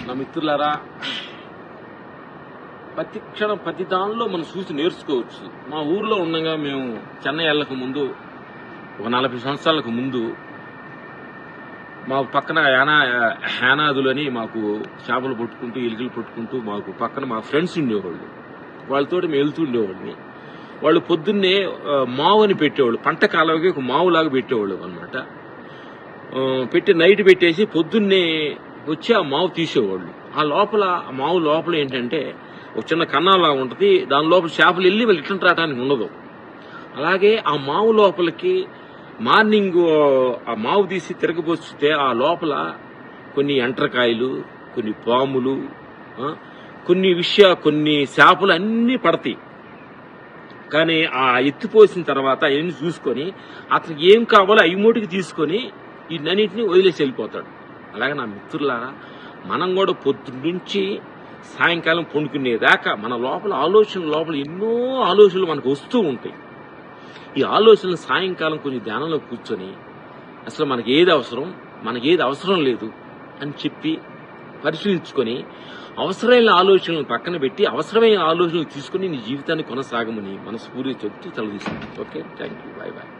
నా మిత్రులారా, ప్రతి క్షణం ప్రతి దానిలో మనం చూసి నేర్చుకోవచ్చు. మా ఊర్లో ఉండగా మేము చెన్నై వెళ్ళక ముందు ఒక 40 సంవత్సరాలకు ముందు మాకు పక్కన యానాదులు అని మాకు చేపలు పట్టుకుంటూ ఎలుకలు పట్టుకుంటూ మాకు పక్కన మా ఫ్రెండ్స్ ఉండేవాళ్ళు. వాళ్ళతో మేము వెళ్తూ ఉండేవాళ్ళని. వాళ్ళు పొద్దున్నే మావు అని పెట్టేవాళ్ళు, పంట కాలవకి ఒక మావులాగా పెట్టేవాళ్ళు అనమాట. పెట్టి నైట్ పెట్టేసి పొద్దున్నే వచ్చి ఆ మావు తీసేవాళ్ళు. ఆ మావు లోపల ఏంటంటే ఒక చిన్న కన్నాలాగా ఉంటుంది. దాని లోపల చేపలు వెళ్ళి వాళ్ళు ఇట్లా రావడానికి ఉండదు. అలాగే ఆ మావు లోపలికి మార్నింగ్ ఆ మావు తీసి తిరగబోస్తే ఆ లోపల కొన్ని ఎంట్రకాయలు, కొన్ని పాములు, కొన్ని చేపలు అన్నీ పడతాయి. కానీ ఆ ఎత్తిపోసిన తర్వాత అవన్నీ చూసుకొని అతనికి ఏం కావాలో అవి మూటికి తీసుకొని వీటన్నిటిని వదిలేసి వెళ్ళిపోతాడు. అలాగే నా మిత్రులారా, మనం కూడా పొద్దున్నుంచి సాయంకాలం పండుకునేదాకా మన లోపల ఎన్నో ఆలోచనలు మనకు వస్తూ ఉంటాయి. ఈ ఆలోచనలు సాయంకాలం కొంచెం ధ్యానంలో కూర్చొని అసలు మనకి ఏది అవసరం లేదు అని చెప్పి పరిశీలించుకొని అవసరమైన ఆలోచనలను పక్కన పెట్టి అవసరమైన ఆలోచనలు తీసుకుని నీ జీవితాన్ని కొనసాగమని మనస్ఫూర్తిగా చెప్తూ తలదీస్తుంది. Okay, thank you, bye bye.